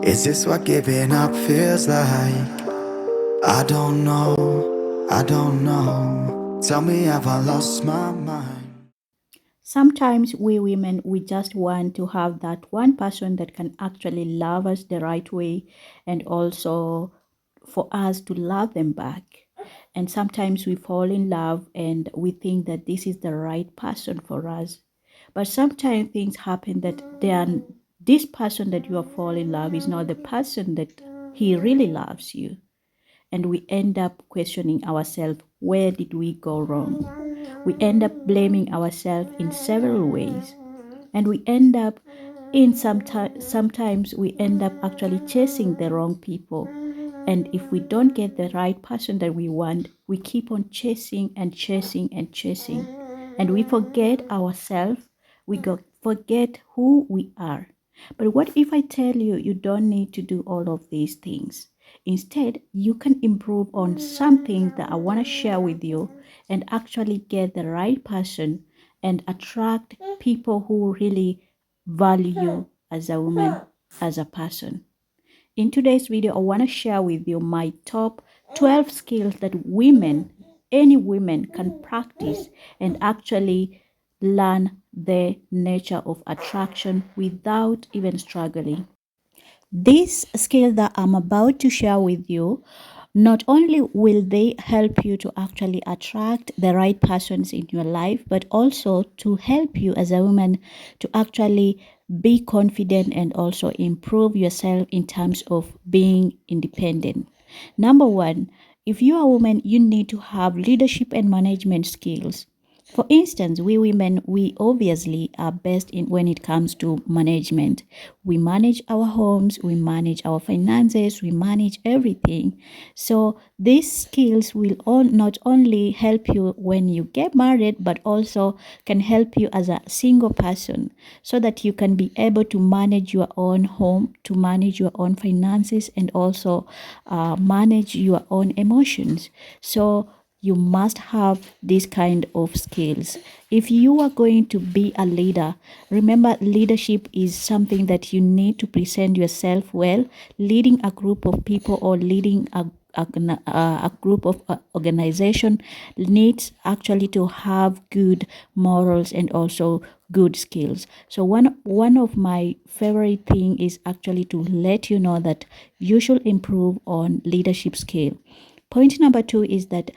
Is this what giving up feels like? I don't know, I don't know. Tell me, have I lost my mind? Sometimes we women, we just want to have that one person that can actually love us the right way and also for us to love them back. And sometimes we fall in love and we think that this is the right person for us. But sometimes things happen that this person that you are falling in love is not the person that he really loves you, and we end up questioning ourselves, where did we go wrong? We end up blaming ourselves in several ways, and we end up sometimes we end up actually chasing the wrong people. And if we don't get the right person that we want, we keep on chasing and chasing and chasing, and we forget ourselves. Forget who we are. But what if I tell you, you don't need to do all of these things? Instead, you can improve on something that I want to share with you and actually get the right person and attract people who really value you as a woman, as a person. In today's video, I want to share with you my top 12 skills that any women can practice and actually learn the nature of attraction without even struggling. This skill that I'm about to share with you, not only will they help you to actually attract the right persons in your life, but also to help you as a woman to actually be confident and also improve yourself in terms of being independent. Number one, if you are a woman, you need to have leadership and management skills. For instance, we women, we obviously are best in when it comes to management. We manage our homes, we manage our finances, we manage everything. So these skills will not only help you when you get married, but also can help you as a single person so that you can be able to manage your own home, to manage your own finances, and also manage your own emotions. So you must have this kind of skills. If you are going to be a leader, remember leadership is something that you need to present yourself well. Leading a group of people or leading a group of organization needs actually to have good morals and also good skills. So one of my favorite thing is actually to let you know that you should improve on leadership skill. Point number two is that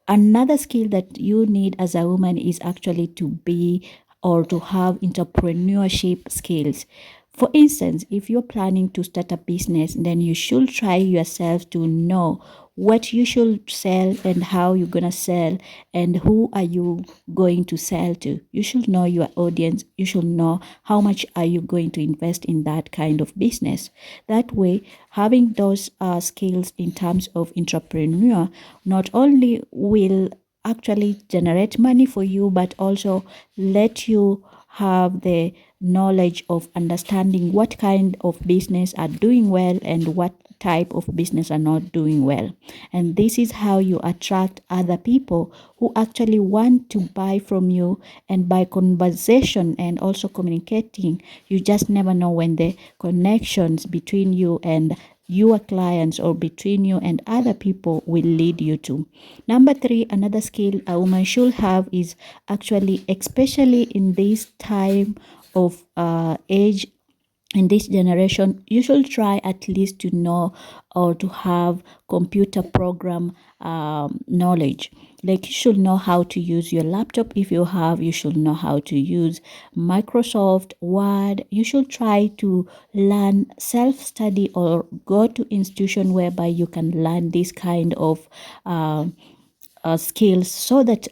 another skill that you need as a woman is actually to be or to have entrepreneurship skills. For instance, if you're planning to start a business, then you should try yourself to know what you should sell and how you're going to sell and who are you going to sell to. You should know your audience. You should know how much are you going to invest in that kind of business. That way, having those skills in terms of entrepreneur not only will actually generate money for you, but also let you have the knowledge of understanding what kind of business are doing well and what type of business are not doing well. And this is how you attract other people who actually want to buy from you. And by conversation and also communicating, you just never know when the connections between you and your clients or between you and other people will lead you to. Number three, another skill a woman should have is actually, especially in this time of age, in this generation, you should try at least to know or to have computer program knowledge. Like you should know how to use your laptop. If you have, you should know how to use Microsoft Word. You should try to learn self-study or go to institution whereby you can learn this kind of skills, so that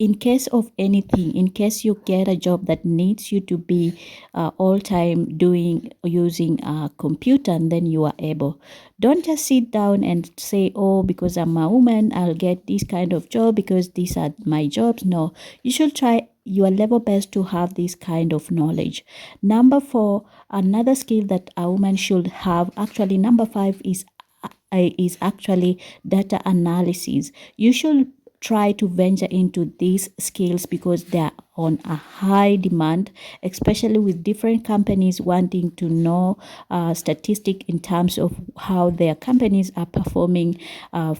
in case of anything, in case you get a job that needs you to be all time using a computer, and then you are able. Don't just sit down and say, oh, because I'm a woman, I'll get this kind of job because these are my jobs. No, you should try your level best to have this kind of knowledge. Number four, another skill that a woman should have, actually number five, is actually data analysis. You should try to venture into these skills because they are on a high demand, especially with different companies wanting to know statistic in terms of how their companies are performing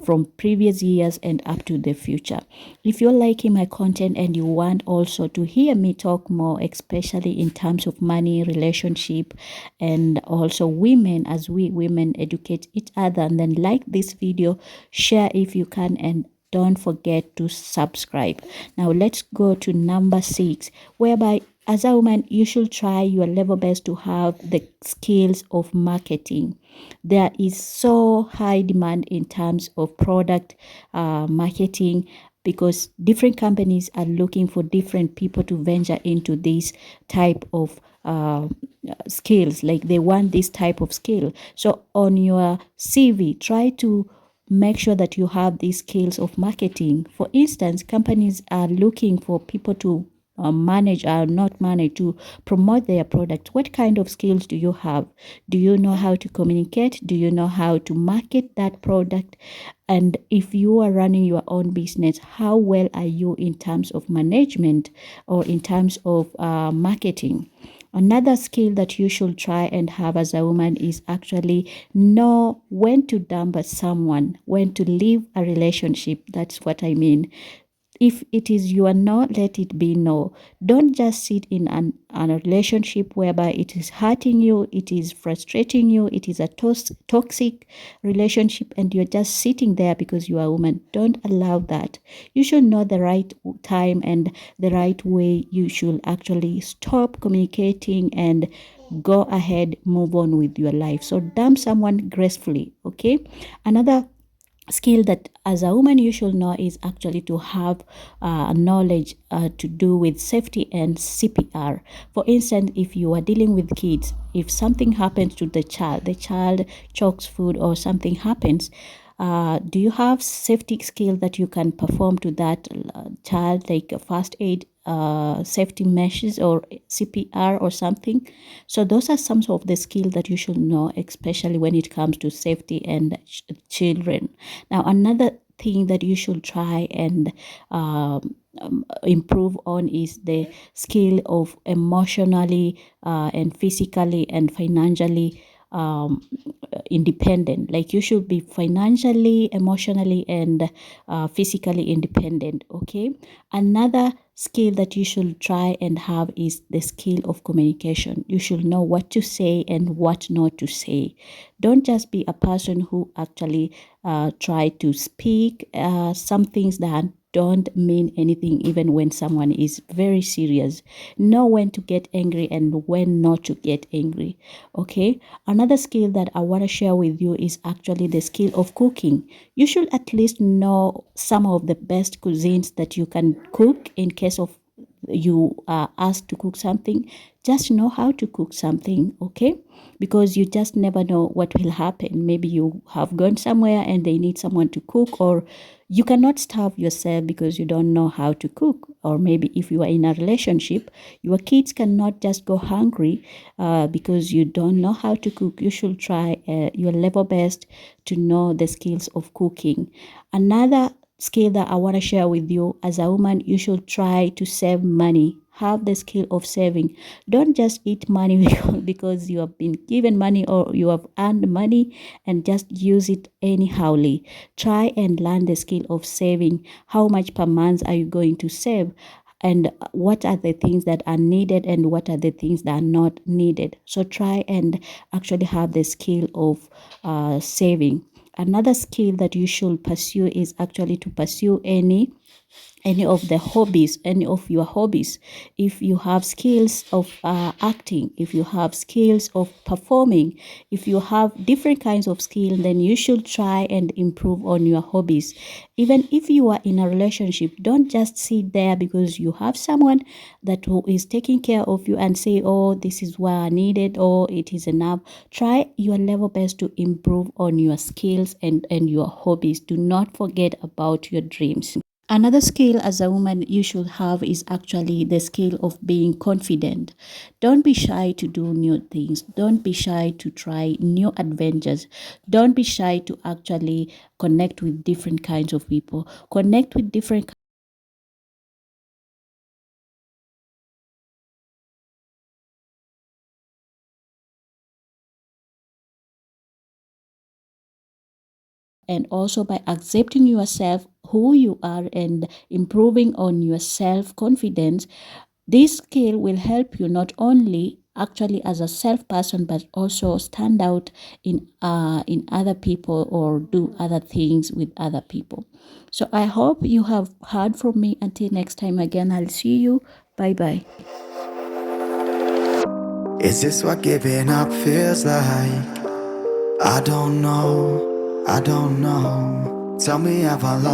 from previous years and up to the future. If you're liking my content and you want also to hear me talk more, especially in terms of money, relationship, and also women, as we women educate each other, and then like this video, share if you can, and don't forget to subscribe. Now let's go to number 6, whereby as a woman you should try your level best to have the skills of marketing. There is so high demand in terms of product marketing, because different companies are looking for different people to venture into this type of skills. Like they want this type of skill. So on your CV, try to make sure that you have these skills of marketing. For instance, companies are looking for people to manage or not manage, to promote their product. What kind of skills do you have? Do you know how to communicate? Do you know how to market that product? And if you are running your own business, how well are you in terms of management or in terms of marketing? Another skill that you should try and have as a woman is actually know when to dump someone, when to leave a relationship. That's what I mean. If it is your no, let it be no. Don't just sit in a relationship whereby it is hurting you, it is frustrating you, it is a toxic relationship, and you're just sitting there because you are a woman. Don't allow that. You should know the right time and the right way you should actually stop communicating and go ahead, move on with your life. So dump someone gracefully, okay? Another skill that as a woman you should know is actually to have knowledge to do with safety and CPR. For instance, if you are dealing with kids, if something happens to the child chokes food or something happens, do you have safety skill that you can perform to that child, like a first aid, safety measures, or CPR or something? So those are some of the skills that you should know, especially when it comes to safety and children. Now another thing that you should try and improve on is the skill of emotionally and physically and financially independent. Like you should be financially, emotionally, and physically independent. Okay. Another skill that you should try and have is the skill of communication. You should know what to say and what not to say. Don't just be a person who actually try to speak some things that don't mean anything, even when someone is very serious. Know when to get angry and when not to get angry. Okay. Another skill that I want to share with you is actually the skill of cooking. You should at least know some of the best cuisines that you can cook in case of you are asked to cook something. Just know how to cook something, okay? Because you just never know what will happen. Maybe you have gone somewhere and they need someone to cook, or you cannot starve yourself because you don't know how to cook. Or maybe if you are in a relationship, your kids cannot just go hungry because you don't know how to cook. You should try your level best to know the skills of cooking. Another skill that I want to share with you, as a woman, you should try to save money. Have the skill of saving. Don't just eat money because you have been given money or you have earned money and just use it anyhowly. Try and learn the skill of saving. How much per month are you going to save? And what are the things that are needed and what are the things that are not needed? So try and actually have the skill of saving. Another skill that you should pursue is actually to pursue any of the hobbies, any of your hobbies. If you have skills of acting, if you have skills of performing, if you have different kinds of skill, then you should try and improve on your hobbies. Even if you are in a relationship, don't just sit there because you have someone that who is taking care of you and say, oh, this is what I needed, or it is enough. Try your level best to improve on your skills and your hobbies. Do not forget about your dreams. Another skill as a woman you should have is actually the skill of being confident. Don't be shy to do new things. Don't be shy to try new adventures. Don't be shy to actually connect with different kinds of people. Connect with different and also by accepting yourself who you are and improving on your self confidence. This skill will help you not only actually as a self person but also stand out in other people or do other things with other people. So I hope you have heard from me. Until next time again, I'll see you. Bye bye. Is this what giving up feels like? I don't know, I don't know. Tell me, have I lost